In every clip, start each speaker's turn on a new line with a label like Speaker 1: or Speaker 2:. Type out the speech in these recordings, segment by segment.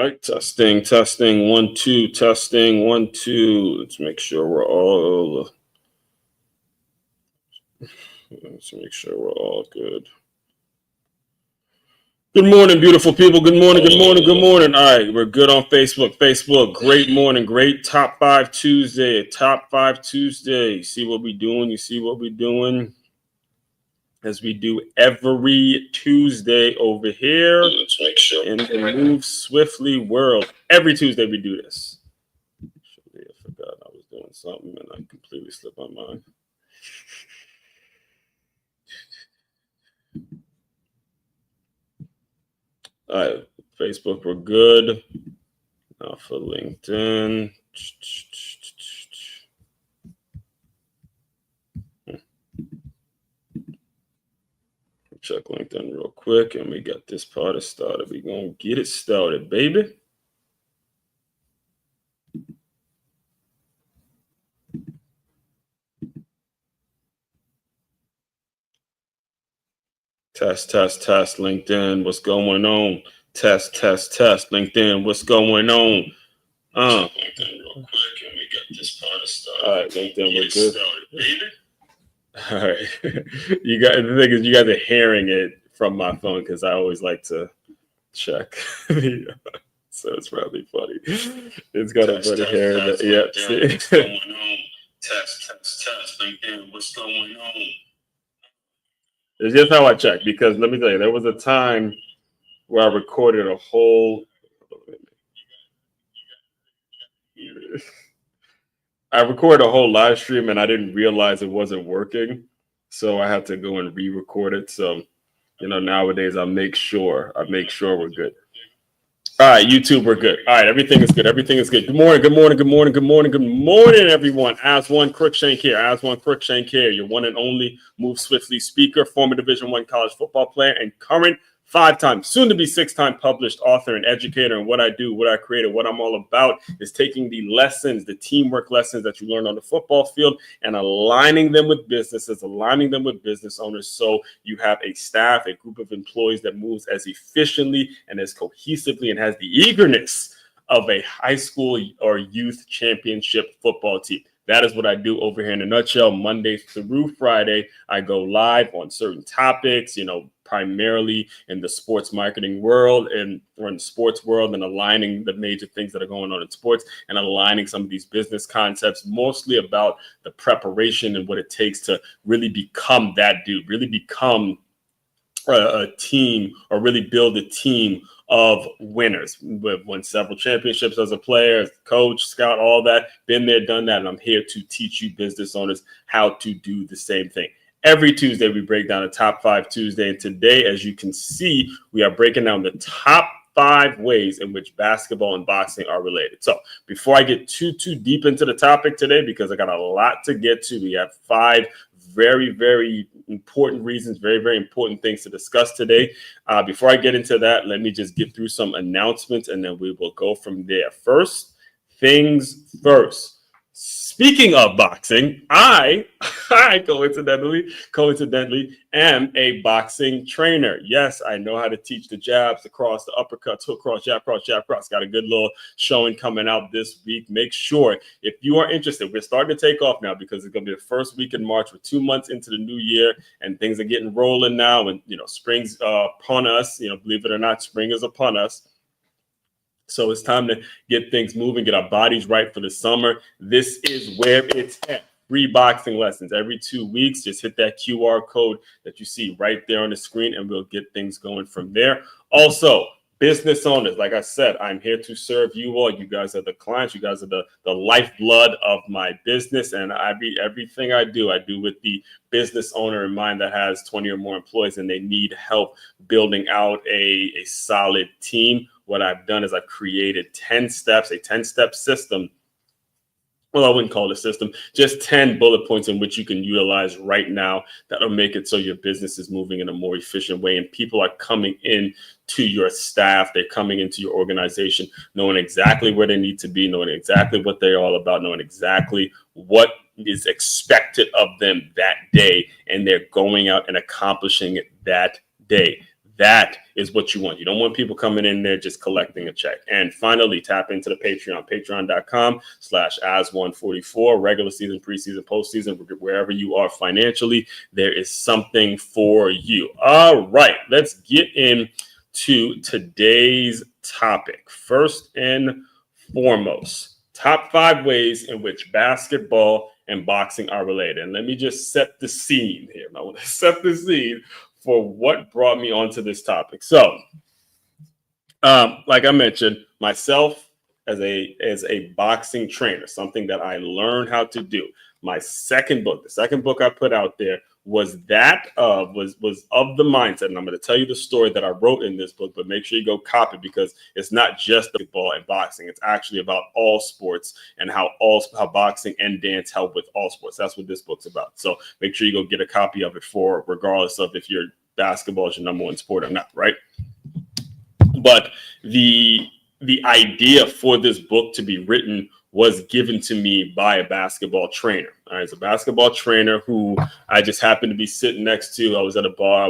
Speaker 1: right, testing, 1, 2, testing, 1, 2. Let's make sure we're all good. Good morning, beautiful people. Good morning. All right, we're good on Facebook. Great morning, great Top 5 Tuesday. You see what we're doing. As we do every Tuesday over here in the Move Swiftly world. Every Tuesday we do this. Actually, I forgot I was doing something and I completely slipped my mind. All right, Facebook, we're good. Now for LinkedIn. Check LinkedIn real quick, and we got this party started. We're going to get it started, baby. Test, LinkedIn, what's going on? Test, LinkedIn, what's going on? LinkedIn real quick, and we got this party started. All right, LinkedIn, we're good. All right. The thing is, you guys are hearing it from my phone because I always like to check. So it's probably funny. It's got everybody hearing it. Yep. What's going on? Test, LinkedIn, what's going on? It's just how I check, because let me tell you, there was a time where I recorded a whole live stream and I didn't realize it wasn't working. So I had to go and re-record it. So, nowadays I make sure we're good. All right, YouTube, we're good. All right, everything is good. Good morning, everyone. As one Crookshank here, your one and only Move Swiftly speaker, former Division I college football player, and current 5-time, soon to be 6-time published author and educator. And what I do, what I created, what I'm all about is taking the lessons, the teamwork lessons that you learn on the football field and aligning them with businesses, aligning them with business owners. So you have a staff, a group of employees that moves as efficiently and as cohesively and has the eagerness of a high school or youth championship football team. That is what I do over here in a nutshell. Monday through Friday, I go live on certain topics, primarily in the sports marketing world and aligning the major things that are going on in sports and aligning some of these business concepts, mostly about the preparation and what it takes to really become that dude, really become a team, or really build a team of winners. We've won several championships as a player, as a coach, scout, all that. Been there, done that, and I'm here to teach you business owners how to do the same thing. Every Tuesday, we break down a Top 5 Tuesday, and today, as you can see, we are breaking down the top 5 ways in which basketball and boxing are related. So before I get too deep into the topic today, because I got a lot to get to, we have 5 very, very important reasons, very, very important things to discuss today. Before I get into that, let me just get through some announcements and then we will go from there. First things first. Speaking of boxing, I coincidentally am a boxing trainer. Yes, I know how to teach the jabs, the cross, the uppercuts, hook cross, jab cross. Got a good little showing coming out this week. Make sure, if you are interested, we're starting to take off now because it's going to be the first week in March. We're 2 months into the new year and things are getting rolling now. And, spring's upon us. Believe it or not, spring is upon us. So it's time to get things moving, get our bodies right for the summer. This is where it's at. Free boxing lessons every 2 weeks. Just hit that QR code that you see right there on the screen and we'll get things going from there. Also, business owners, like I said, I'm here to serve you all. You guys are the clients. You guys are the lifeblood of my business. And everything I do with the business owner in mind that has 20 or more employees and they need help building out a solid team. What I've done is I've created 10 steps, a 10-step system. Well, I wouldn't call it a system, just 10 bullet points in which you can utilize right now that'll make it so your business is moving in a more efficient way. And people are coming in to your staff. They're coming into your organization, knowing exactly where they need to be, knowing exactly what they're all about, knowing exactly what is expected of them that day. And they're going out and accomplishing it that day. That is what you want. You don't want people coming in there just collecting a check. And finally, tap into the Patreon, patreon.com/as144, regular season, preseason, postseason, wherever you are financially, there is something for you. All right, let's get into today's topic. First and foremost, top 5 ways in which basketball and boxing are related. And let me just set the scene here. I want to set the scene for what brought me onto this topic. So, like I mentioned, myself as a boxing trainer, something that I learned how to do. My second book, the second book I put out there was of the mindset. And I'm going to tell you the story that I wrote in this book, but make sure you go copy, because it's not just basketball and boxing. It's actually about all sports and how boxing and dance help with all sports. That's what this book's about. So make sure you go get a copy of it, regardless of if your basketball is your number one sport or not, right? But the idea for this book to be written was given to me by a basketball trainer. All right, it's a basketball trainer who I just happened to be sitting next to. I was at a bar.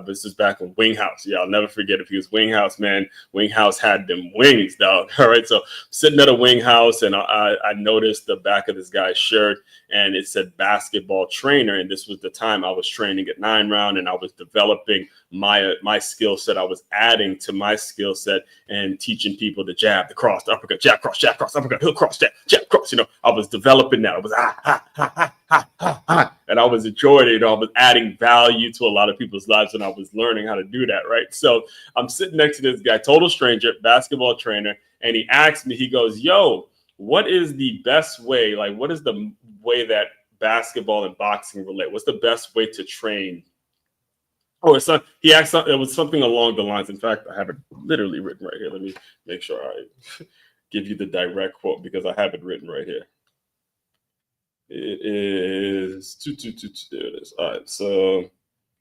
Speaker 1: This is back in Wing House. Yeah, I'll never forget if he was Wing House, man. Wing House had them wings, dog. All right, so sitting at a Wing House, and I noticed the back of this guy's shirt, and it said basketball trainer. And this was the time I was training at 9 Round, and I was developing my skill set. I was adding to my skill set and teaching people the jab, the cross, the uppercut, jab, cross, uppercut, hook, cross, jab, cross. You know, I was developing that. I was and I was enjoying it. I was adding value to a lot of people's lives, and I was learning how to do that, right? So I'm sitting next to this guy, total stranger, basketball trainer, and he asked me, he goes, yo, what is the best way? Like, what is the way that basketball and boxing relate? What's the best way to train? Oh, so he asked, it was something along the lines. In fact, I have it literally written right here. Let me make sure I give you the direct quote, because I have it written right here. It is there it is. All right, so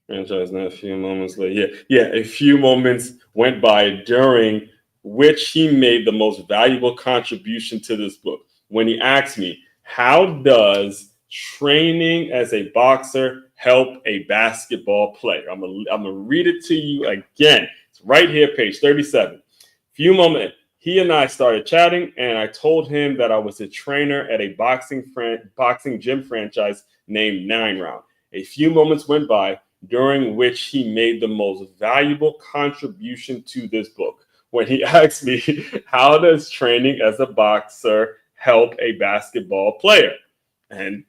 Speaker 1: franchise now a few moments later. Yeah, a few moments went by during which he made the most valuable contribution to this book. When he asked me, how does training as a boxer help a basketball player? I'm gonna read it to you again. It's right here, page 37. Few moments. He and I started chatting, and I told him that I was a trainer at a boxing gym franchise named 9 Round. A few moments went by during which he made the most valuable contribution to this book. When he asked me, how does training as a boxer help a basketball player? And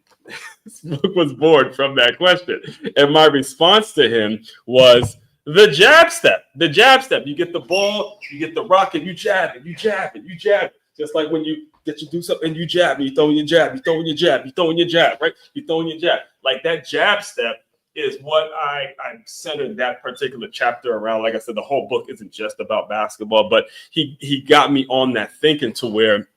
Speaker 1: this book was born from that question. And my response to him was, the jab step. The jab step. You get the ball, you get the rock, and you jab it, you jab it, you jab it. Just like when you get your deuce up and you jab, and you throw in your jab, you throw in your jab, you throw in your jab, right? You throw in your jab. Like that jab step is what I centered that particular chapter around. Like I said, the whole book isn't just about basketball, but he got me on that thinking to where,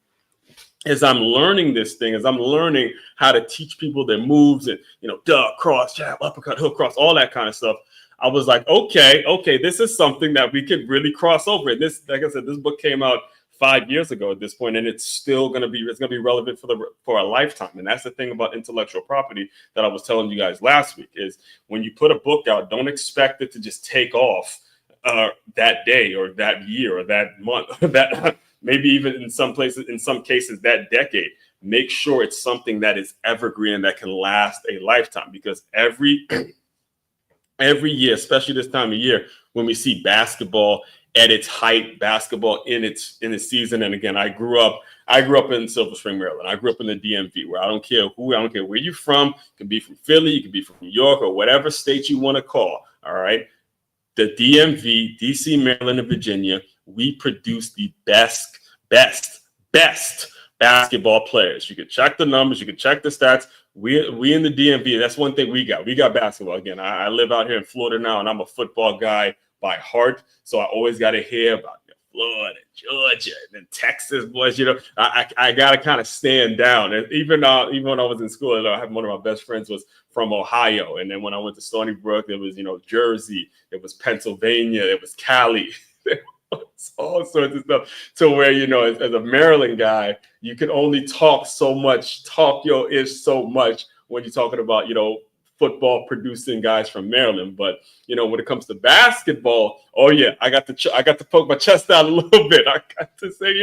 Speaker 1: as I'm learning this thing, as I'm learning how to teach people their moves and, duck, cross, jab, uppercut, hook, cross, all that kind of stuff, I was like, okay, this is something that we could really cross over. And this, like I said, this book came out 5 years ago at this point, and it's still going to be relevant for a lifetime. And that's the thing about intellectual property that I was telling you guys last week, is when you put a book out, don't expect it to just take off that day or that year or that month, that maybe even in some cases that decade. Make sure it's something that is evergreen and that can last a lifetime, because every year, especially this time of year, when we see basketball at its height, basketball in its season. And again, I grew up in Silver Spring, Maryland. I grew up in the DMV, where I don't care where you're from. You can be from Philly, you can be from New York, or whatever state you want to call. All right. The DMV, DC, Maryland, and Virginia, we produce the best basketball players. You can check the numbers, you can check the stats. We in the DMV, that's one thing we got. We got basketball. Again, I live out here in Florida now, and I'm a football guy by heart. So I always got to hear about Florida, Georgia, and then Texas boys. I got to kind of stand down. And even when I was in school, I have one of my best friends was from Ohio. And then when I went to Stony Brook, it was, Jersey, it was Pennsylvania, it was Cali. It's all sorts of stuff, to where, as a Maryland guy, you can only talk so much, talk your ish so much when you're talking about, football producing guys from Maryland. But when it comes to basketball, oh yeah, I got to poke my chest out a little bit. I got to say,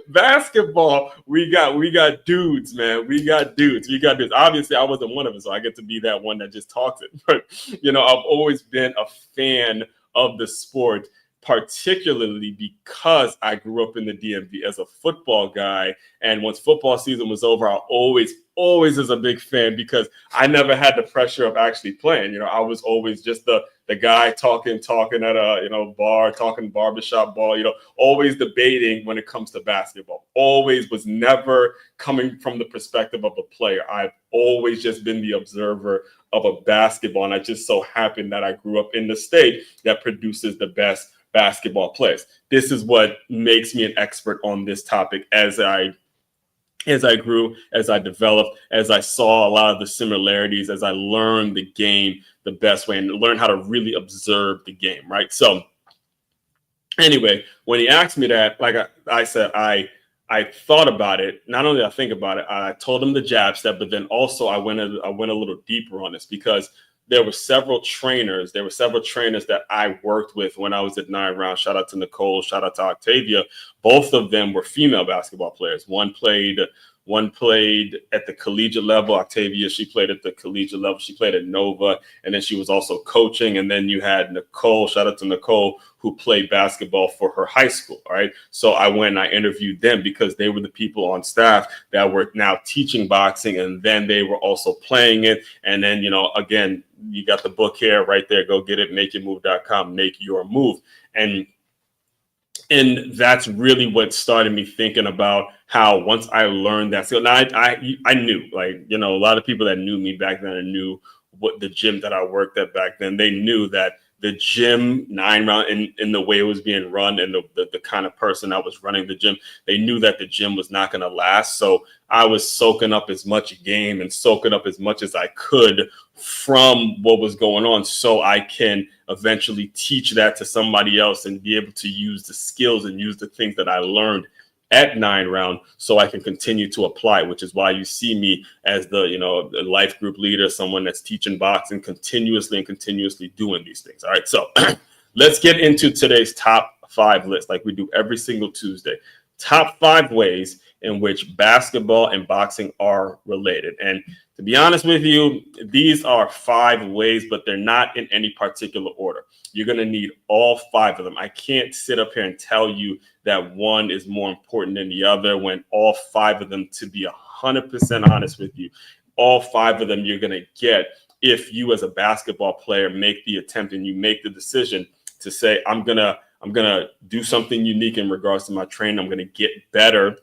Speaker 1: basketball, we got dudes, man. We got dudes. Obviously, I wasn't one of them, so I get to be that one that just talks it. But I've always been a fan of the sport, particularly because I grew up in the DMV as a football guy. And once football season was over, I always was a big fan because I never had the pressure of actually playing. I was always just the guy talking at a bar, talking barbershop ball, always debating when it comes to basketball. Always was never coming from the perspective of a player. I've always just been the observer of a basketball. And I just so happened that I grew up in the state that produces the best basketball players. This is what makes me an expert on this topic as I grew, as I developed, as I saw a lot of the similarities, as I learned the game the best way and learned how to really observe the game, right? So anyway, when he asked me that, like I said, I thought about it. Not only did I think about it, I told him the jab step, but then also I went a little deeper on this because there were several trainers that I worked with when I was at 9 Round. Shout out to Nicole, shout out to Octavia. Both of them were female basketball players. One played at the collegiate level. Octavia, she played at the collegiate level. She played at Nova, and then she was also coaching. And then you had Nicole, shout out to Nicole, who played basketball for her high school. All right. So I went and I interviewed them because they were the people on staff that were now teaching boxing, and then they were also playing it. And then, again, you got the book here right there. Go get it. MakeYourMove.com. Make your move. And that's really what started me thinking about how once I learned that skill. Now I knew, a lot of people that knew me back then and knew what the gym that I worked at back then, they knew that the gym 9 Round in the way it was being run and the kind of person I was running the gym, they knew that the gym was not going to last. So I was soaking up as much game and soaking up as much as I could from what was going on so I can eventually teach that to somebody else and be able to use the skills and use the things that I learned at 9 Round so I can continue to apply, which is why you see me as the life group leader, someone that's teaching boxing continuously doing these things. All right, so let's get into today's top 5 list like we do every single Tuesday. Top 5 ways in which basketball and boxing are related. And to be honest with you, these are 5 ways, but they're not in any particular order. You're going to need all 5 of them. I can't sit up here and tell you that one is more important than the other when all 5 of them, to be 100% honest with you, all 5 of them you're going to get if you as a basketball player make the attempt and you make the decision to say, I'm going to do something unique in regards to my training. I'm going to get better.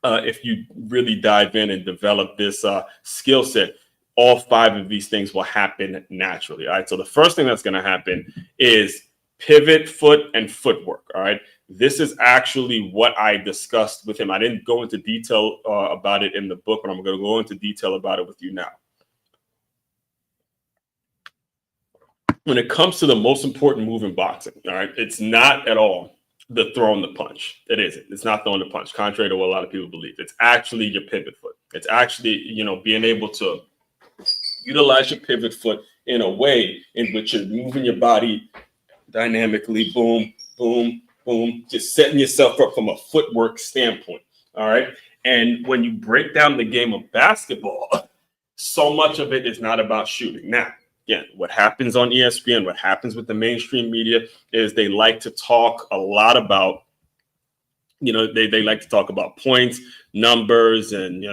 Speaker 1: If you really dive in and develop this skill set, all 5 of these things will happen naturally. All right. So the first thing that's going to happen is pivot foot and footwork. All right. This is actually what I discussed with him. I didn't go into detail about it in the book, but I'm going to go into detail about it with you now. When it comes to the most important move in boxing, all right, it's not at all the throwing the punch. It isn't. It's not throwing the punch, contrary to what a lot of people believe. It's actually your pivot foot. It's actually, being able to utilize your pivot foot in a way in which you're moving your body dynamically, boom, boom, boom, just setting yourself up from a footwork standpoint. All right. And when you break down the game of basketball, so much of it is not about shooting. Now, again, what happens on ESPN, what happens with the mainstream media is they like to talk a lot about, they like to talk about points, numbers, and,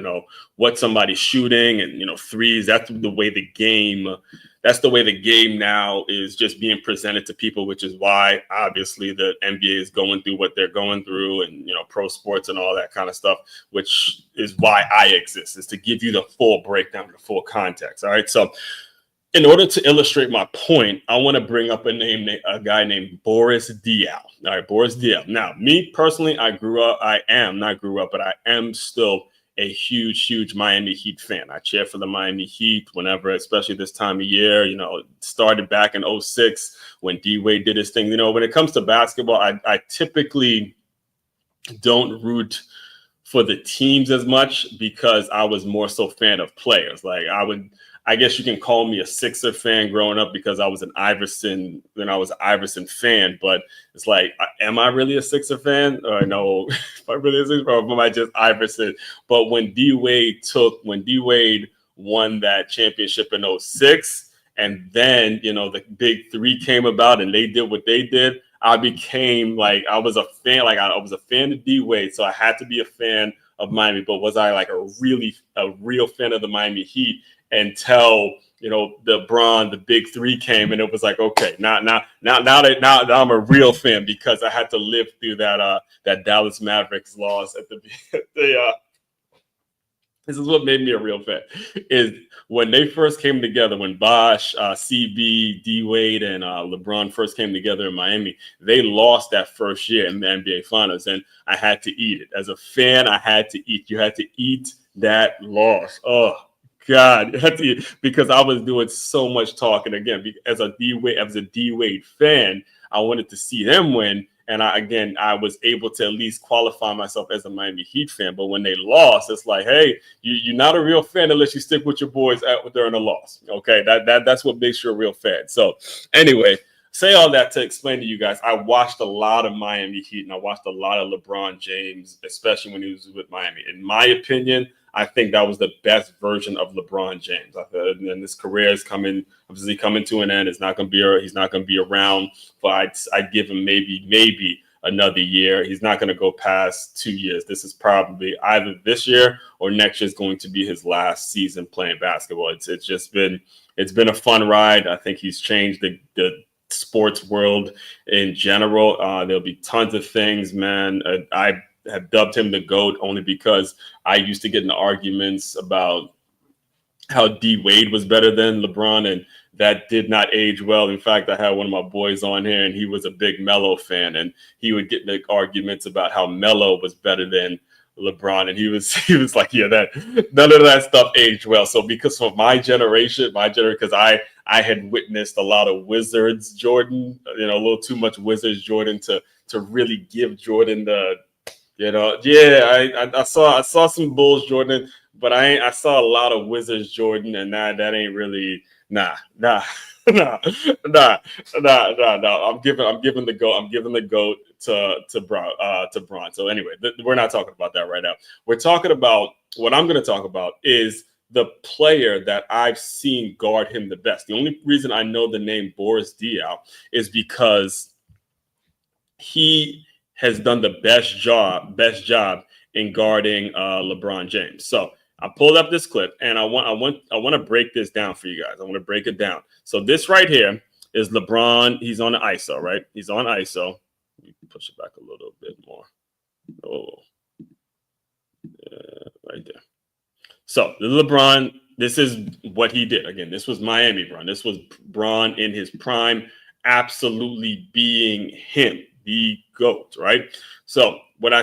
Speaker 1: what somebody's shooting and, threes. That's the way the game now is just being presented to people, which is why obviously the NBA is going through what they're going through and, pro sports and all that kind of stuff, which is why I exist, is to give you the full breakdown, the full context. All right. So in order to illustrate my point, I want to bring up a guy named Boris Diaw. All right, Boris Diaw. Now, me personally, I am still a huge Miami Heat fan. I cheer for the Miami Heat whenever, especially this time of year. It started back in 2006 when D-Wade did his thing. When it comes to basketball, I typically don't root for the teams as much because I was more so fan of players. Like I guess you can call me a Sixer fan growing up because I was an Iverson fan. But it's like, am I really a Sixer fan? Or no, am I really a Sixer, or am I just Iverson? But when D Wade won that championship in '06, and then the big three came about and they did what they did, I became like, I was a fan. Like I was a fan of D Wade, so I had to be a fan of Miami. But was I like a real fan of the Miami Heat until the big three came, and it was like, okay, now I'm a real fan because I had to live through that Dallas Mavericks loss at the this is what made me a real fan, is when they first came together, when Bosh, CB, D Wade, and LeBron first came together in Miami. They lost that first year in the NBA Finals, and I had to eat it. As a fan, I had to eat. You had to eat that loss. Oh, God, because I was doing so much talking. Again, as a D Wade fan, I wanted to see them win. And I was able to at least qualify myself as a Miami Heat fan. But when they lost, it's like, hey, you're not a real fan unless you stick with your boys during a loss. Okay, that's what makes you a real fan. So anyway, say all that to explain to you guys, I watched a lot of Miami Heat and I watched a lot of LeBron James, especially when he was with Miami. In my opinion, I think that was the best version of LeBron James. And his career is coming to an end. He's not going to be around. But I'd give him maybe another year. He's not going to go past 2 years. This is probably either this year or next year is going to be his last season playing basketball. It's been a fun ride. I think he's changed the sports world in general. There'll be tons of things, man. I have dubbed him the GOAT only because I used to get in arguments about how D Wade was better than LeBron, and that did not age well. In fact, I had one of my boys on here, and he was a big Melo fan, and he would get in arguments about how Melo was better than LeBron, and he was like, yeah, that none of that stuff aged well. So because of my generation, because I had witnessed a lot of Wizards Jordan, a little too much Wizards Jordan to really give Jordan the. I saw some Bulls Jordan, but I saw a lot of Wizards Jordan, and that ain't really nah. I'm giving the GOAT to Bron. So anyway, we're not talking about that right now. We're talking about what I'm going to talk about is the player that I've seen guard him the best. The only reason I know the name Boris Diaw is because he has done the best job in guarding LeBron James. So I pulled up this clip, and I want to break this down for you guys. I want to break it down. So this right here is LeBron. He's on the ISO, right? He's on ISO. Let me push it back a little bit more. Oh, yeah, right there. So the LeBron. This is what he did. Again, this was Miami Bron. This was Bron in his prime, absolutely being him. The GOAT, right? So when I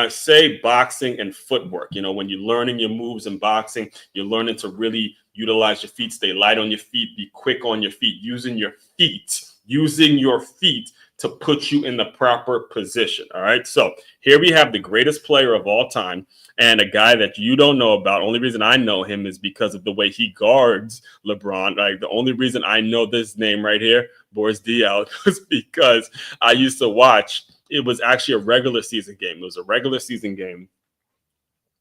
Speaker 1: say boxing and footwork, when you're learning your moves in boxing, you're learning to really utilize your feet, stay light on your feet, be quick on your feet, using your feet to put you in the proper position. All right. So here we have the greatest player of all time and a guy that you don't know about. Only reason I know him is because of the way he guards LeBron. Like the only reason I know this name right here, Boris Diaw, was because I used to watch. It was actually a regular season game. It was a regular season game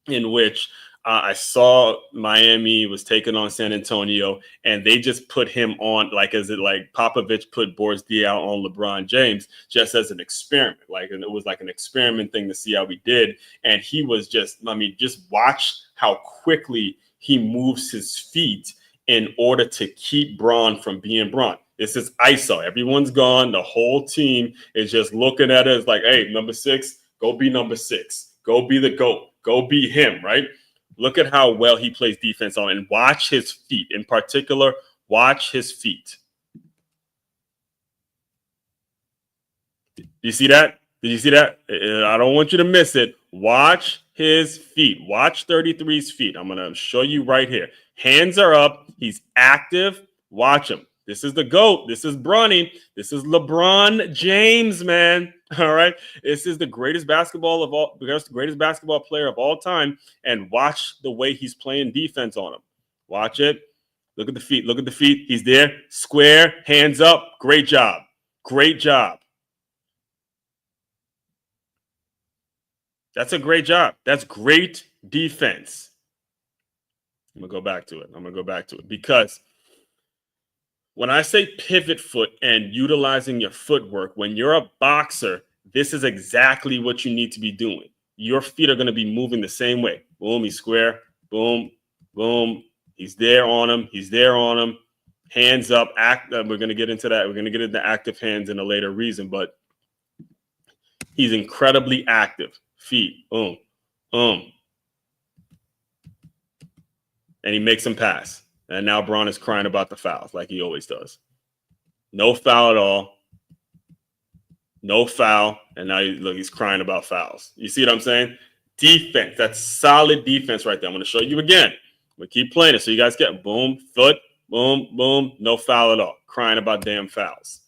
Speaker 1: in which I saw Miami was taking on San Antonio, and they just put him on like Popovich put Boris Diaw on LeBron James just as an experiment. And it was like an experiment thing to see how he did. And he was just watch how quickly he moves his feet in order to keep Bron from being Bron. This is ISO. Everyone's gone. The whole team is just looking at it. It's like, hey, number 6, go be number 6. Go be the GOAT. Go be him, right? Look at how well he plays defense on, and watch his feet. In particular, watch his feet. Did you see that? I don't want you to miss it. Watch his feet. Watch 33's feet. I'm going to show you right here. Hands are up. He's active. Watch him. This is the GOAT. This is Bronny. This is LeBron James, man. All right. This is the greatest basketball player of all time. And watch the way he's playing defense on him. Watch it. Look at the feet. Look at the feet. He's there. Square, hands up. Great job. Great job. That's a great job. That's great defense. I'm going to go back to it. Because when I say pivot foot and utilizing your footwork, when you're a boxer, this is exactly what you need to be doing. Your feet are going to be moving the same way. Boom, he's square. Boom, boom. He's there on him. He's there on him. Hands up. We're going to get into that. We're going to get into active hands in a later reason, but he's incredibly active. Feet. Boom, boom. And he makes him pass. And now Braun is crying about the fouls like he always does. No foul at all. No foul. And now he's crying about fouls. You see what I'm saying? Defense. That's solid defense right there. I'm going to show you again. We keep playing it so you guys get boom, foot, boom, boom. No foul at all. Crying about damn fouls.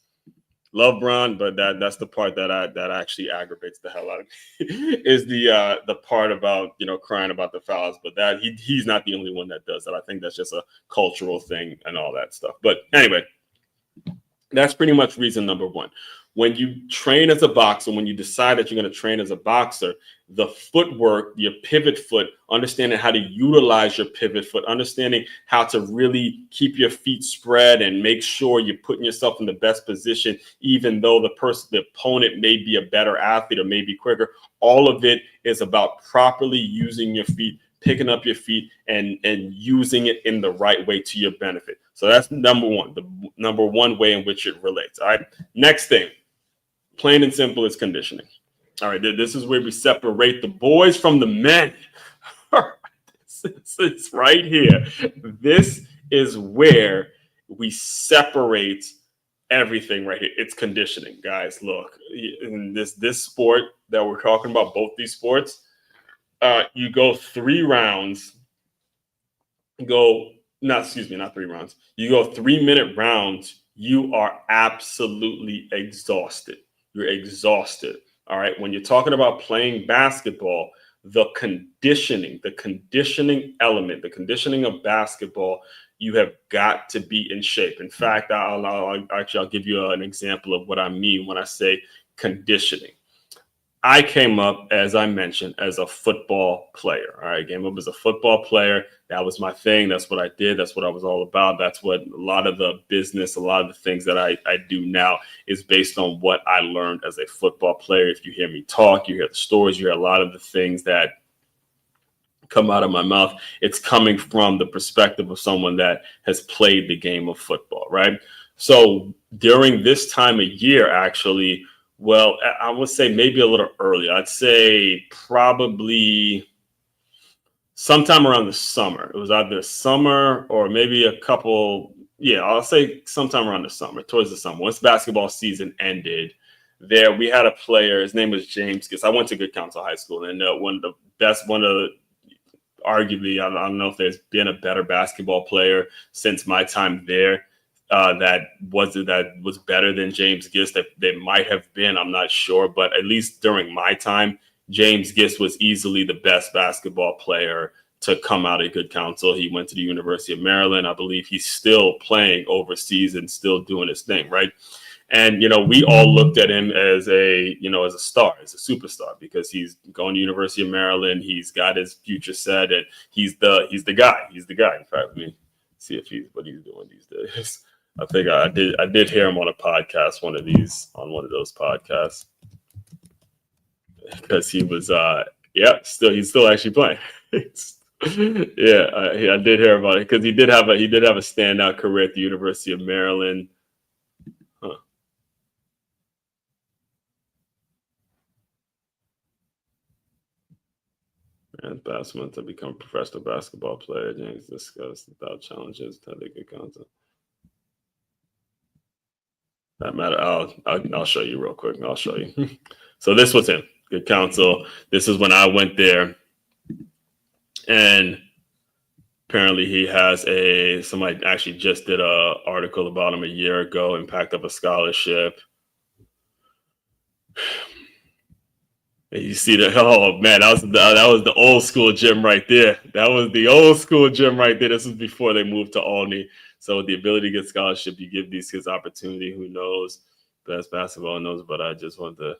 Speaker 1: Love Braun, but that's the part that actually aggravates the hell out of me is the part about, crying about the fouls. But that he's not the only one that does that. I think that's just a cultural thing and all that stuff. But anyway, that's pretty much reason number one. When you train as a boxer, when you decide that you're going to train as a boxer, the footwork, your pivot foot, understanding how to utilize your pivot foot, understanding how to really keep your feet spread and make sure you're putting yourself in the best position, even though the opponent may be a better athlete or may be quicker. All of it is about properly using your feet, picking up your feet and using it in the right way to your benefit. So that's number one, the number one way in which it relates. All right. Next thing. Plain and simple is conditioning. All right, this is where we separate the boys from the men. It's right here. This is where we separate everything right here. It's conditioning, guys. Look, in this sport that we're talking about, both these sports, you go 3 rounds. Not 3 rounds. You go 3-minute rounds. You are absolutely exhausted. You're exhausted. All right. When you're talking about playing basketball, the conditioning element, the conditioning of basketball, you have got to be in shape. In fact, I'll give you an example of what I mean when I say conditioning. I came up, as I mentioned, as a football player. All right. I came up as a football player. That was my thing. That's what I did. That's what I was all about. That's what a lot of the business, a lot of the things that I do now is based on what I learned as a football player. If you hear me talk, you hear the stories, you hear a lot of the things that come out of my mouth. It's coming from the perspective of someone that has played the game of football, right? So during this time of year, actually, well, I would say maybe a little early. I'd say probably sometime around the summer. It was either summer or maybe a couple. Yeah, I'll say sometime around the summer, towards the summer. Once basketball season ended, we had a player. His name was James Giss. I went to Good Counsel High School, and arguably, I don't know if there's been a better basketball player since my time there. That was better than James Giss. That might have been, I'm not sure, but at least during my time, James Giss was easily the best basketball player to come out of Good Counsel. He went to the University of Maryland. I believe he's still playing overseas and still doing his thing, right? And we all looked at him as a star, as a superstar, because he's going to University of Maryland. He's got his future set, and he's the guy. He's the guy. In fact, let me see what he's doing these days. I think I did hear him on a podcast, one of those podcasts, because he was he's still actually playing. I did hear about it because he did have a standout career at the University of Maryland. And basketball to become a professional basketball player. James discussed without challenges to the Good Counsel. That matter. I'll show you real quick. I'll show you. So this was him, Good Counsel. This is when I went there, and apparently he has somebody actually just did a article about him a year ago and packed up a scholarship. And you see the oh man, that was the old school gym right there. That was the old school gym right there. This was before they moved to Albany. So the ability to get scholarship, you give these kids opportunity. Who knows? Best basketball knows, but I just want to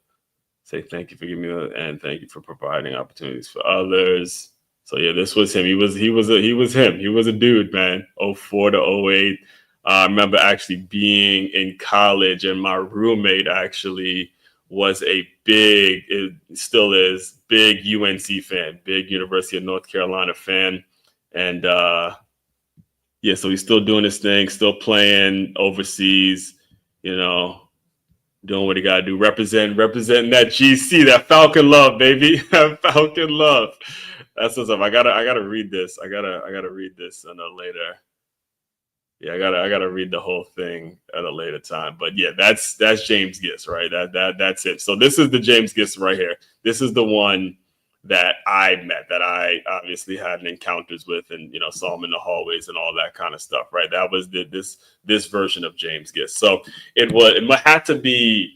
Speaker 1: say thank you for giving me that, and thank you for providing opportunities for others. So yeah, this was him. He was him. He was a dude, man. 04 to 08. I remember actually being in college, and my roommate actually was a big, it still is, big UNC fan, big University of North Carolina fan. And yeah, so he's still doing his thing, still playing overseas, you know, doing what he got to do, representing that GC, that Falcon love, baby, that Falcon love. That's what's up. I gotta read this. I gotta read this on a later. Yeah, I gotta read the whole thing at a later time. But yeah, that's James Gist, right? That's it. So this is the James Gist right here. This is the one that I met, that I obviously had encounters with, and saw him in the hallways and all that kind of stuff, right? That was this version of James Gist. So it had to be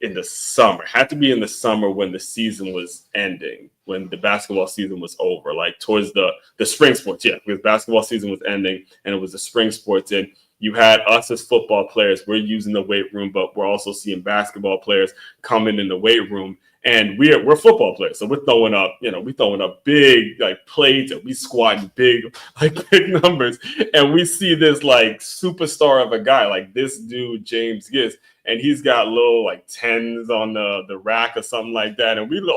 Speaker 1: in the summer. It had to be in the summer when the season was ending, when the basketball season was over, like towards the spring sports. Yeah, because basketball season was ending and it was the spring sports. And you had us as football players, we're using the weight room, but we're also seeing basketball players coming in the weight room. And we're football players, so we're throwing up big like plates, and we squatting big numbers, and we see this like superstar of a guy like this dude James Gist, and he's got little like tens on the rack or something like that, and we're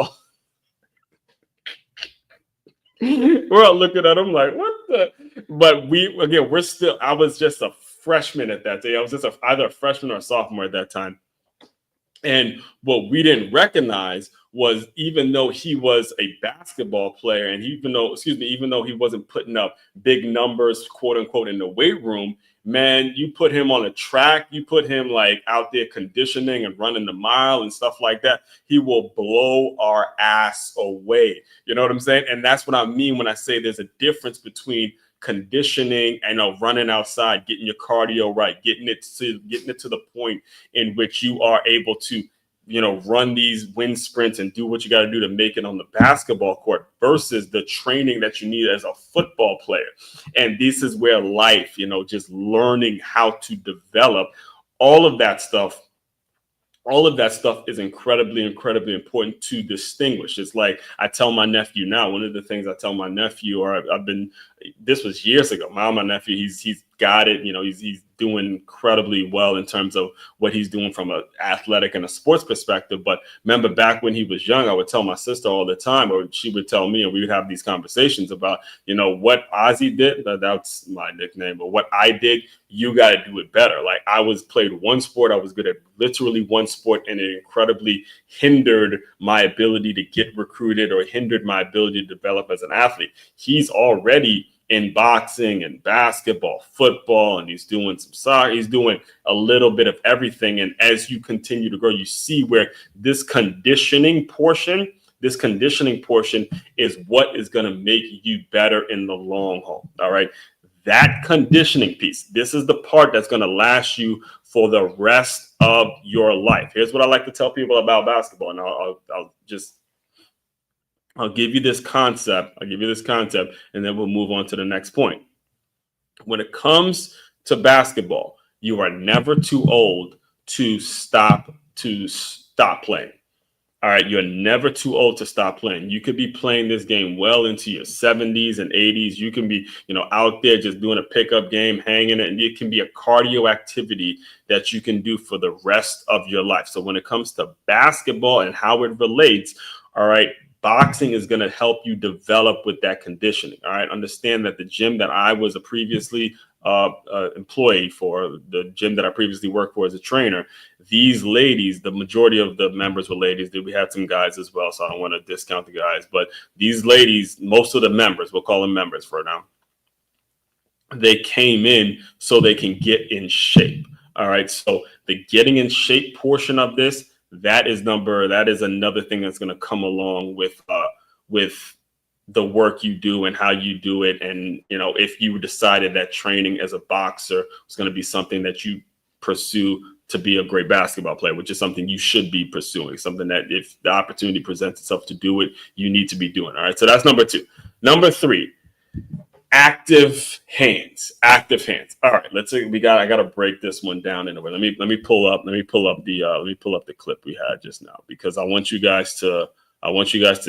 Speaker 1: all looking at him like what the. But I was just a freshman at that day. I was just either a freshman or a sophomore at that time. And what we didn't recognize was, even though he was a basketball player, and even though he wasn't putting up big numbers, quote unquote, in the weight room, man, you put him on a track, you put him like out there conditioning and running the mile and stuff like that, he will blow our ass away. You know what I'm saying? And that's what I mean when I say there's a difference between conditioning and running outside, getting your cardio right, getting it to the point in which you are able to run these wind sprints and do what you got to do to make it on the basketball court, versus the training that you need as a football player. And this is where life, just learning how to develop all of that stuff is incredibly, incredibly important to distinguish. It's like I tell my nephew now, one of the things I tell my nephew, or this was years ago, my nephew, he's got it, he's doing incredibly well in terms of what he's doing from an athletic and a sports perspective. But remember, back when he was young, I would tell my sister all the time, or she would tell me, and we would have these conversations about, what Ozzy did, that's my nickname, but what I did, you got to do it better. Like I played one sport, I was good at literally one sport, and it incredibly hindered my ability to get recruited or hindered my ability to develop as an athlete. He's already in boxing and basketball, football, and he's doing some soccer. He's doing a little bit of everything. And as you continue to grow, you see where this conditioning portion is what is going to make you better in the long haul. All right. That conditioning piece, this is the part that's going to last you for the rest of your life. Here's what I like to tell people about basketball. And I'll give you this concept. And then we'll move on to the next point. When it comes to basketball, you are never too old to stop playing. All right, you're never too old to stop playing. You could be playing this game well into your 70s and 80s. You can be, out there just doing a pickup game, hanging it, and it can be a cardio activity that you can do for the rest of your life. So when it comes to basketball and how it relates, all right, boxing is going to help you develop with that conditioning. All right. Understand that the gym that I was previously employee for, the gym that I previously worked for as a trainer, these ladies, the majority of the members were ladies. We had some guys as well, so I don't want to discount the guys. But these ladies, most of the members, we'll call them members for now, they came in so they can get in shape. All right. So the getting in shape portion of this, that is another thing that's going to come along with the work you do and how you do it. And, if you decided that training as a boxer was going to be something that you pursue to be a great basketball player, which is something you should be pursuing, something that if the opportunity presents itself to do it, you need to be doing. All right. So that's number 2. Number 3, active hands. Active hands. All right. I got to break this one down in a way. Let me pull up the clip we had just now, because I want you guys to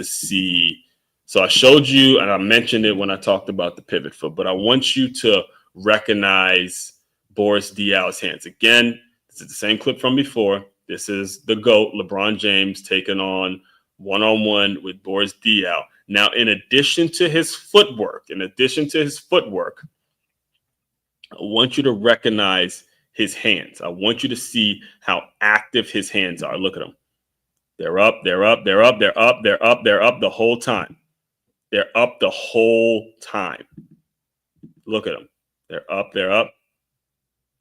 Speaker 1: see. So I showed you, and I mentioned it when I talked about the pivot foot, but I want you to recognize Boris Diaw's hands. Again, this is the same clip from before. This is the GOAT, LeBron James, taking on one-on-one with Boris Diaw. Now, in addition to his footwork, I want you to recognize his hands. I want you to see how active his hands are. Look at them. They're up, they're up, they're up, they're up, they're up, they're up the whole time. They're up the whole time. Look at them. They're up, they're up,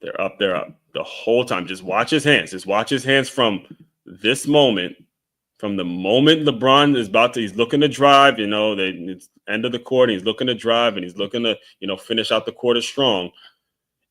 Speaker 1: they're up, they're up the whole time. Just watch his hands. Just watch his hands from this moment. From the moment LeBron is he's looking to drive, it's end of the quarter, he's looking to drive and he's looking to, finish out the quarter strong.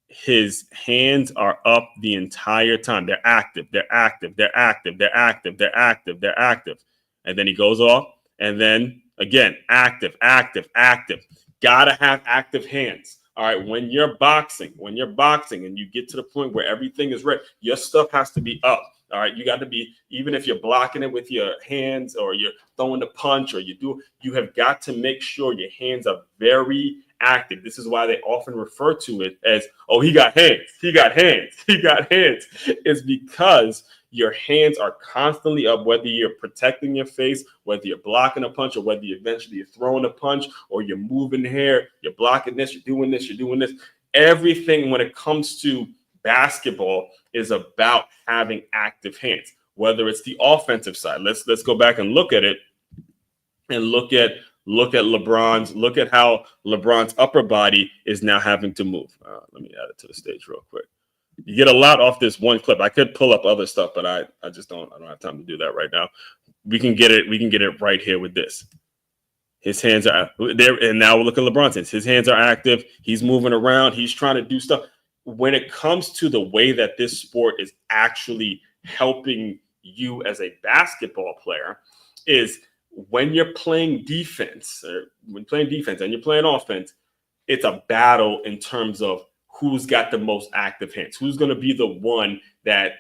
Speaker 1: His hands are up the entire time. They're active, they're active, they're active, they're active, they're active, they're active. And then he goes off, and then again, active, active, active. Gotta have active hands. All right, when you're boxing and you get to the point where everything is ready, your stuff has to be up. All right, you got to be, even if you're blocking it with your hands or you're throwing the punch or you have got to make sure your hands are very active. This is why they often refer to it as, oh, he got hands, he got hands, he got hands. It's because your hands are constantly up, whether you're protecting your face, whether you're blocking a punch, or whether you're throwing a punch, or you're moving hair, you're blocking this, you're doing this, you're doing this. Everything when it comes to basketball is about having active hands, whether it's the offensive side. Let's go back and look at it and look at how LeBron's upper body is now having to move. Let me add it to the stage real quick. You get a lot off this one clip. I could pull up other stuff, but I don't have time to do that right now. We can get it right here with this. His hands are there, and now we'll look at LeBron's hands. His hands are active. He's moving around. He's trying to do stuff. When it comes to the way that this sport is actually helping you as a basketball player, is when you're playing defense, and you're playing offense, it's a battle in terms of who's got the most active hands, who's going to be the one that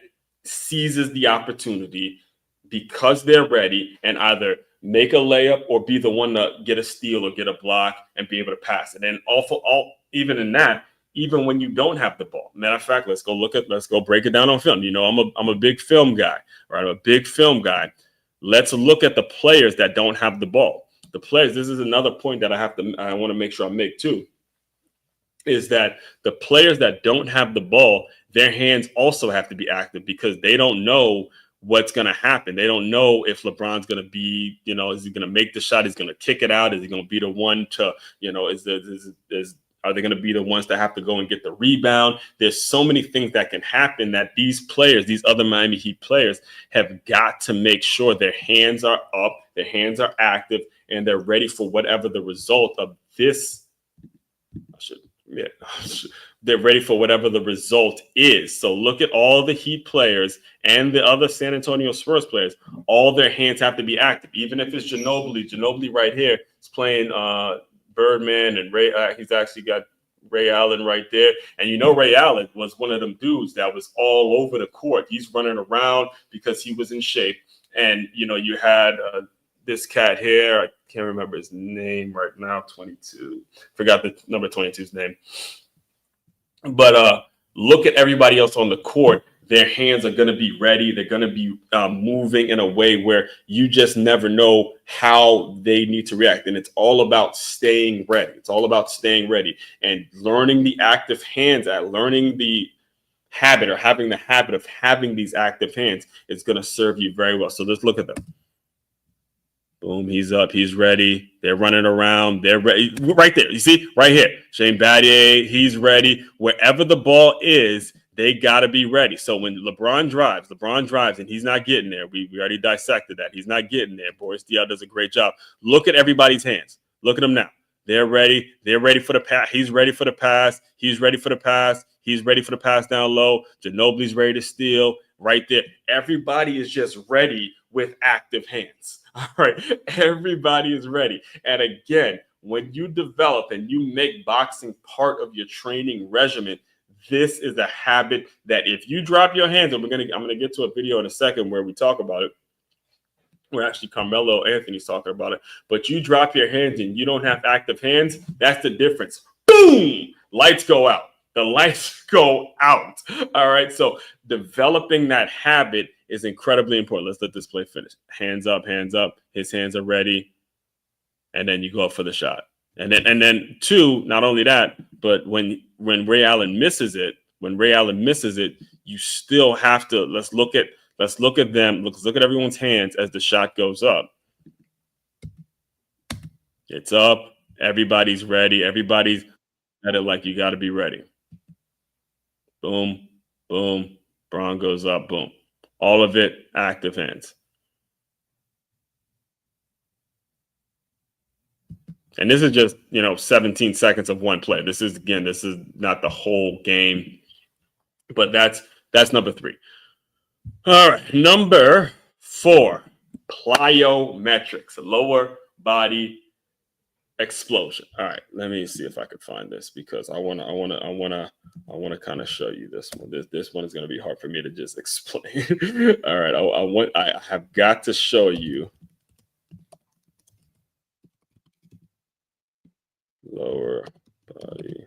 Speaker 1: seizes the opportunity because they're ready and either make a layup or be the one to get a steal or get a block and be able to pass it. And even in that, even when you don't have the ball. Matter of fact, let's go break it down on film. I'm a big film guy, right? I'm a big film guy. Let's look at the players that don't have the ball. The players, this is another point that I want to make sure I make too, is that the players that don't have the ball, their hands also have to be active because they don't know what's going to happen. They don't know if LeBron's going to be, is he going to make the shot? Is he going to kick it out? Is he going to be the one to, are they going to be the ones that have to go and get the rebound? There's so many things that can happen that these other Miami Heat players have got to make sure their hands are up, their hands are active, and they're ready for whatever the result of this. They're ready for whatever the result is. So look at all the Heat players and the other San Antonio Spurs players. All their hands have to be active. Even if it's Ginobili right here is playing Birdman and Ray. He's actually got Ray Allen right there. And Ray Allen was one of them dudes that was all over the court. He's running around because he was in shape. And, you had this cat here. I can't remember his name right now, 22. Forgot the number 22's name. But look at everybody else on the court. Their hands are going to be ready. They're going to be moving in a way where you just never know how they need to react. And it's all about staying ready. It's all about staying ready and learning the active hands, learning the habit or having the habit of having these active hands is going to serve you very well. So let's look at them. Boom, he's up, he's ready. They're running around, they're ready. Right there, you see, right here. Shane Battier, he's ready. Wherever the ball is, they got to be ready. So when LeBron drives, and he's not getting there. We already dissected that. He's not getting there. Boris Diaw does a great job. Look at everybody's hands. Look at them now. They're ready. They're ready for the pass. He's ready for the pass. He's ready for the pass. He's ready for the pass down low. Ginobili's ready to steal right there. Everybody is just ready with active hands. All right. Everybody is ready. And again, when you develop and you make boxing part of your training regimen, this is a habit that if you drop your hands, and I'm gonna get to a video in a second where we talk about it, where actually Carmelo Anthony's talking about it, but you drop your hands and you don't have active hands, that's the difference. Boom! Lights go out. The lights go out. All right. So developing that habit is incredibly important. Let's let this play finish. Hands up, hands up. His hands are ready. And then you go up for the shot. And then two, not only that, but when Ray Allen misses it, you still have to let's look at them. Let's look at everyone's hands as the shot goes up. It's up. Everybody's ready. Everybody's at it like you got to be ready. Boom, boom. Braun goes up. Boom. All of it active hands. And this is just, 17 seconds of one play. This is not the whole game, but that's number 3. All right. Number 4, plyometrics, lower body explosion. All right. Let me see if I could find this because I want to kind of show you this one. This one is going to be hard for me to just explain. All right. I have got to show you. Lower body.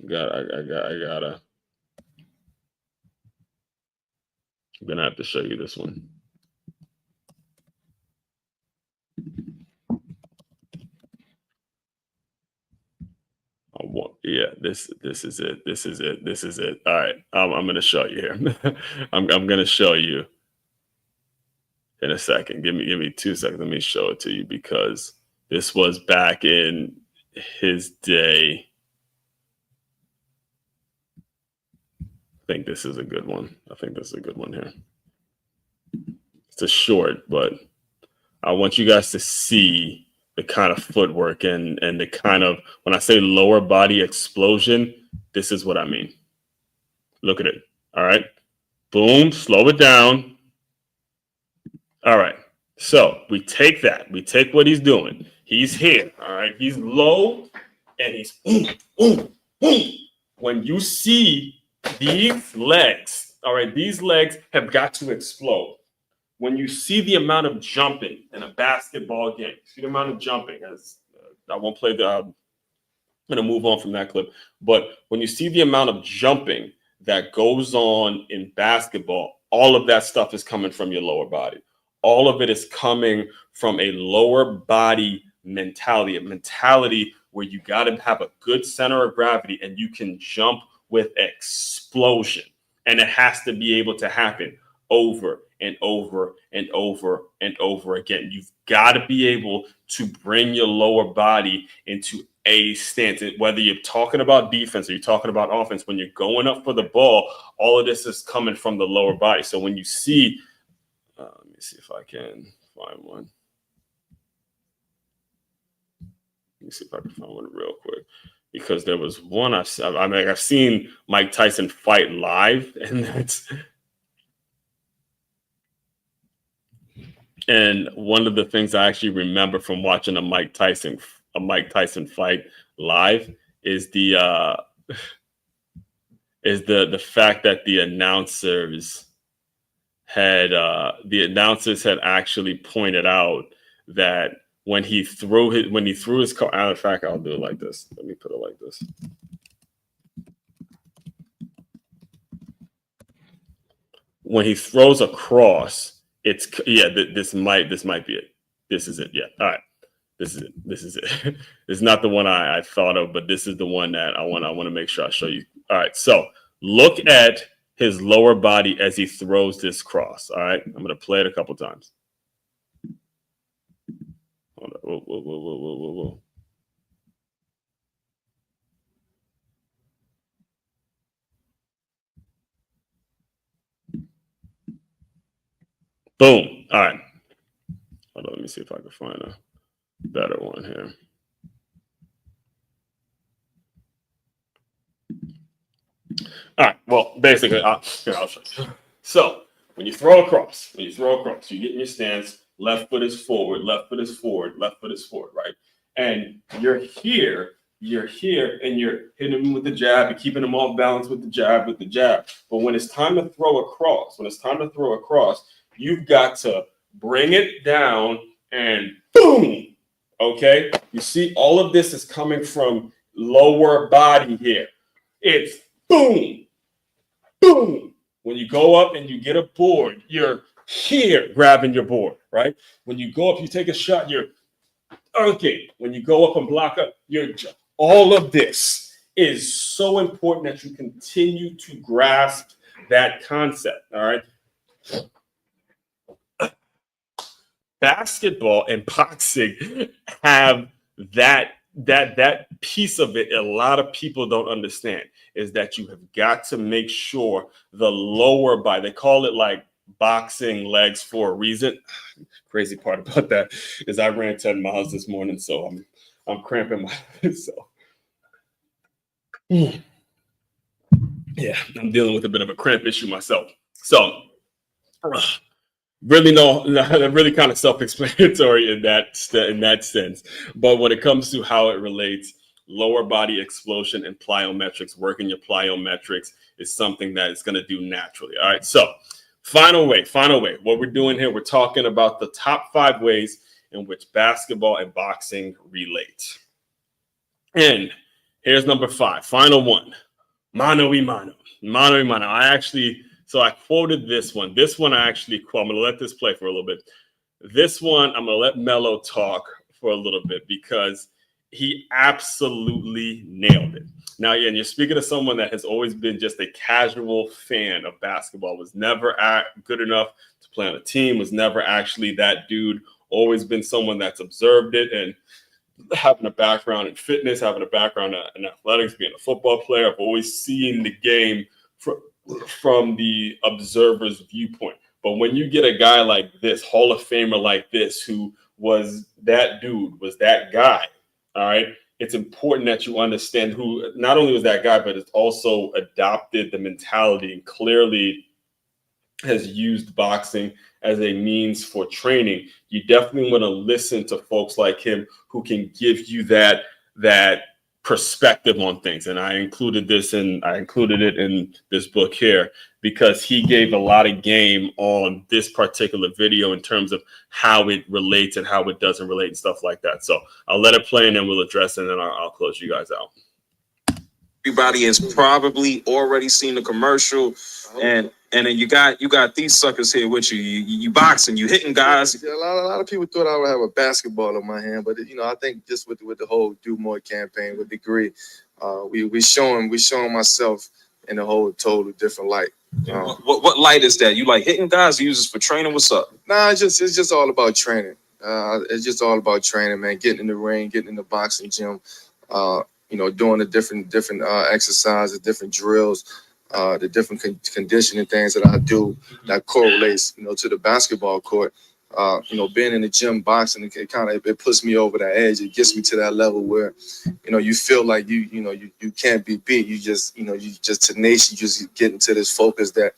Speaker 1: I gotta. I'm gonna have to show you this one. This is it. All right, I'm gonna show you here. I'm gonna show you in a second. Give me 2 seconds. Let me show it to you because this was back in his day. I think this is a good one. Here. It's a short, but I want you guys to see the kind of footwork and the kind of, when I say lower body explosion, this is what I mean. Look at it. All right. Boom. Slow it down. All right. So we take that. We take what he's doing. He's here. All right. He's low and he's boom, boom, boom. When you see these legs, all right, these legs have got to explode. When you see the amount of jumping in a basketball game, see the amount of jumping, as I won't play I'm going to move on from that clip. But when you see the amount of jumping that goes on in basketball, all of that stuff is coming from your lower body. All of it is coming from a lower body mentality, a mentality where you got to have a good center of gravity and you can jump with explosion. And it has to be able to happen over and over and over and over again. You've got to be able to bring your lower body into a stance. Whether you're talking about defense or you're talking about offense, when you're going up for the ball, all of this is coming from the lower body. So when you see, let me see if I can find one. Let me see if I can find one real quick. Because there was one I've seen Mike Tyson fight live, and one of the things I actually remember from watching a Mike Tyson fight live is the fact that the announcers had actually pointed out that when he threw his car. In fact, I'll do it like this. Let me put it like this. When he throws a cross, this might be it. This is it. Yeah. All right. This is it. It's not the one I thought of, but this is the one that I want to make sure I show you. All right. So look at his lower body as he throws this cross. All right. I'm going to play it a couple times. Whoa. Boom. All right. Hold on. Let me see if I can find a better one here. All right. Well, basically, here, I'll show you. So when you throw across, you get in your stance. Left foot is forward. Left foot is forward. Left foot is forward. Right. And you're here. You're here, and you're hitting them with the jab. You're keeping them off balance with the jab. But when it's time to throw across, you've got to bring it down and boom. Okay. You see, all of this is coming from lower body here. It's boom, boom. When you go up and you get a board, you're here grabbing your board, right? When you go up, you take a shot, you're okay. When you go up and block up, all of this is so important that you continue to grasp that concept. All right. Basketball and boxing have that piece of it. A lot of people don't understand is that you have got to make sure the lower body, they call it like boxing legs for a reason. Crazy part about that is I ran 10 miles this morning, so I'm cramping myself. Yeah, I'm dealing with a bit of a cramp issue myself. So really kind of self-explanatory in that sense. But when it comes to how it relates, lower body explosion and plyometrics, working your plyometrics is something that it's going to do naturally. All right. So final way. What we're doing here, we're talking about the top 5 ways in which basketball and boxing relate. And here's number 5, final one, mano y mano. I quoted this one. This one I actually quote. I'm going to let this play for a little bit. This one, I'm going to let Melo talk for a little bit because he absolutely nailed it. Now, and you're speaking to someone that has always been just a casual fan of basketball, was never good enough to play on a team, was never actually that dude, always been someone that's observed it and having a background in fitness, having a background in athletics, being a football player. I've always seen the game from the observer's viewpoint. But when you get a guy like this, Hall of Famer like this, who was that dude, was that guy, all right, it's important that you understand who not only was that guy, but it's also adopted the mentality and clearly has used boxing as a means for training. You definitely want to listen to folks like him who can give you that perspective on things. And I included it in this book here because he gave a lot of game on this particular video in terms of how it relates and how it doesn't relate and stuff like that. So I'll let it play and then we'll address it and then I'll close you guys out.
Speaker 2: Everybody has probably already seen the commercial, and then you got these suckers here with you. You boxing, you hitting guys.
Speaker 3: Yeah, a lot of people thought I would have a basketball in my hand, but I think just with the whole Do More campaign with Degree, we showing myself in a whole total different light.
Speaker 2: What light is that? You like hitting guys? You use this for training? What's up?
Speaker 3: Nah, it's just all about training. It's just all about training, man. Getting in the ring, getting in the boxing gym. Doing the different exercises, different drills, the different conditioning things that I do that correlates, to the basketball court. Being in the gym, boxing, it puts me over that edge. It gets me to that level where, you feel like you can't be beat. You just tenacious. You just get into this focus that,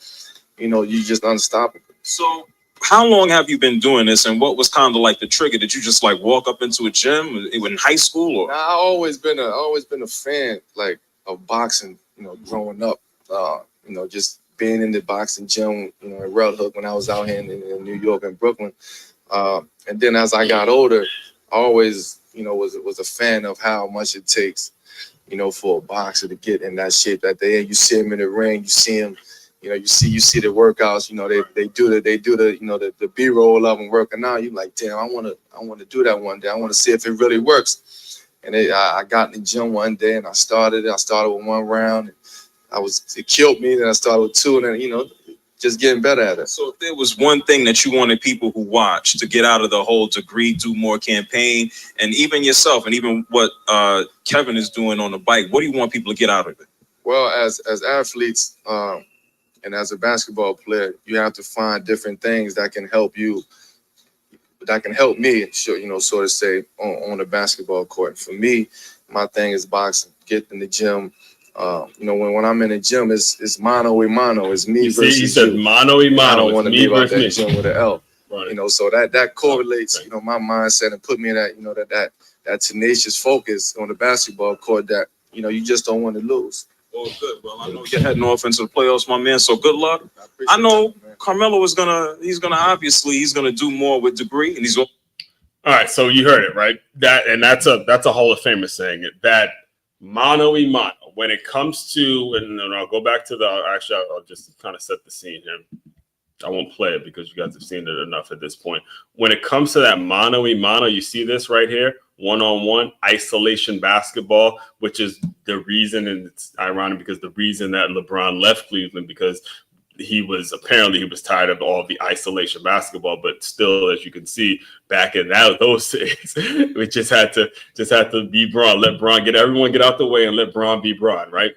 Speaker 3: you just unstoppable.
Speaker 2: So how long have you been doing this, and what was kind of like the trigger? Did you just like walk up into a gym in high school, or?
Speaker 3: Nah, I always been a fan like of boxing. Growing up, just being in the boxing gym, in Red Hook when I was out here in New York and Brooklyn. And then as I got older, I always, was a fan of how much it takes, for a boxer to get in that shape that they in. You see him in the ring, you see him. You see the workouts. They do the B-roll of them working out. You like, damn, I want to do that one day. I want to see if it really works. And I got in the gym one day and I started with 1 round. It killed me. Then I started with 2, and then just getting better at it.
Speaker 2: So if there was one thing that you wanted people who watch to get out of the whole Degree Do More campaign, and even yourself, and even what Kevin is doing on the bike, what do you want people to get out of it?
Speaker 3: Well, as athletes. And as a basketball player, you have to find different things that can help you, that can help me, sort of say, on the basketball court. For me, my thing is boxing. Get in the gym, You know, when I'm in the gym, it's mano a mano. It's me versus
Speaker 1: he said
Speaker 3: you.
Speaker 1: mano a mano.
Speaker 3: I don't want to leave out that
Speaker 1: me.
Speaker 3: gym with an L.
Speaker 1: Right.
Speaker 3: You know, so that correlates, you know, my mindset and put me in that, you know, that tenacious focus on the basketball court that, you know, you just don't want to lose.
Speaker 2: Well, good. Well, I know you're heading off into the playoffs, my man. So good luck. I know Carmelo is he's gonna do more with degree, and he's.
Speaker 1: All right, so you heard it, right? That's a Hall of Famer saying it. That mano a mano. When it comes to, and I'll go back to I'll just kind of set the scene here. I won't play it because you guys have seen it enough at this point. When it comes to that mano a mano, you see this right here, one-on-one isolation basketball, which is the reason, and it's ironic because the reason that LeBron left Cleveland, because he was tired of all the isolation basketball, but still, as you can see, back in those days, we just had to be Bron, let Bron get out the way and let Bron be Bron, right?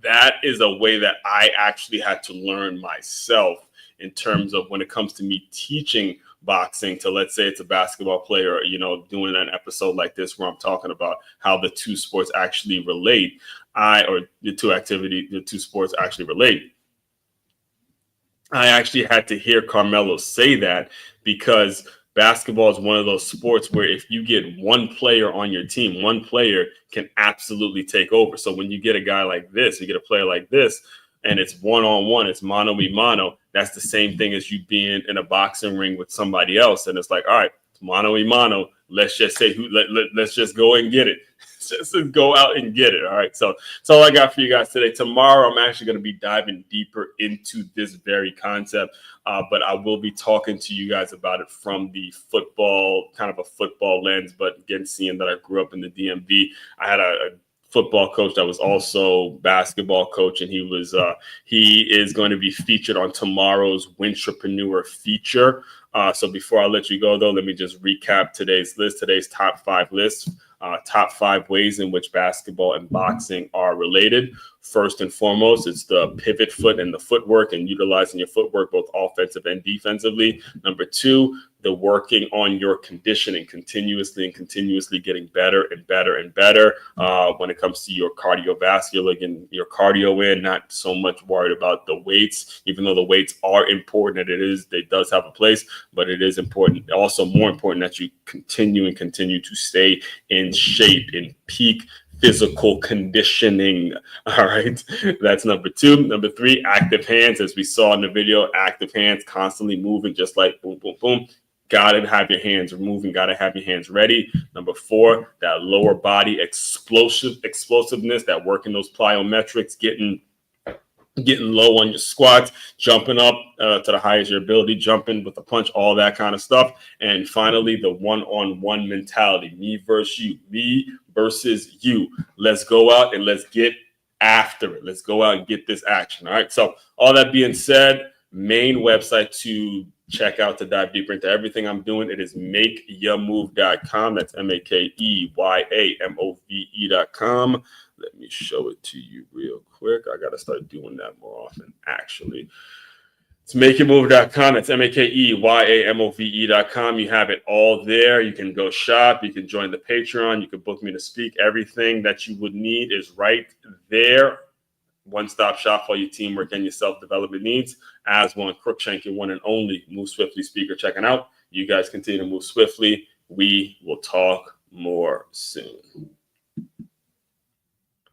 Speaker 1: That is a way that I actually had to learn myself in terms of when it comes to me teaching boxing to, let's say it's a basketball player, you know, doing an episode like this where I'm talking about how the two sports actually relate, the two sports actually relate. I actually had to hear Carmelo say that because basketball is one of those sports where if you get one player on your team, one player can absolutely take over. So when you get a guy like this, you get a player like this, and it's one-on-one, it's mano a mano, that's the same thing as you being in a boxing ring with somebody else. And it's like, all right, mano a mano, let's just say let's just go and get it. Just go out and get it. All right. So that's all I got for you guys today. Tomorrow, I'm actually going to be diving deeper into this very concept, but I will be talking to you guys about it from the kind of a football lens. But again, seeing that I grew up in the DMV, I had a football coach that was also basketball coach, and he is going to be featured on tomorrow's Wintrepreneur feature. So before I let you go, though, let me just recap today's top 5 lists. Top 5 ways in which basketball and boxing are related. First and foremost, it's the pivot foot and the footwork and utilizing your footwork both offensive and defensively. Number 2, the working on your conditioning continuously getting better and better and better when it comes to your cardiovascular, getting your cardio in, not so much worried about the weights, even though the weights are important. It does have a place, but it is important. Also more important that you continue to stay in shape, in peak physical conditioning. All right. That's number 2. Number 3, active hands. As we saw in the video, active hands constantly moving, just like boom, boom, boom. Gotta have your hands moving, gotta have your hands ready. Number 4, that lower body explosiveness, that working those plyometrics, getting low on your squats, jumping up to the highest of your ability, jumping with a punch, all that kind of stuff. And finally, the one-on-one mentality, me versus you. Let's go out and let's get after it. Let's go out and get this action. All right. So all that being said, main website to check out to dive deeper into everything I'm doing, it is makeyamove.com. That's MakeYamove.com. Let me show it to you real quick. I got to start doing that more often, actually. It's makeyamove.com. It's MakeYamove.com. You have it all there. You can go shop. You can join the Patreon. You can book me to speak. Everything that you would need is right there. One-stop shop for your teamwork and your self-development needs. As one, Crookshank, your one and only Move Swiftly speaker, checking out. You guys continue to move swiftly. We will talk more soon.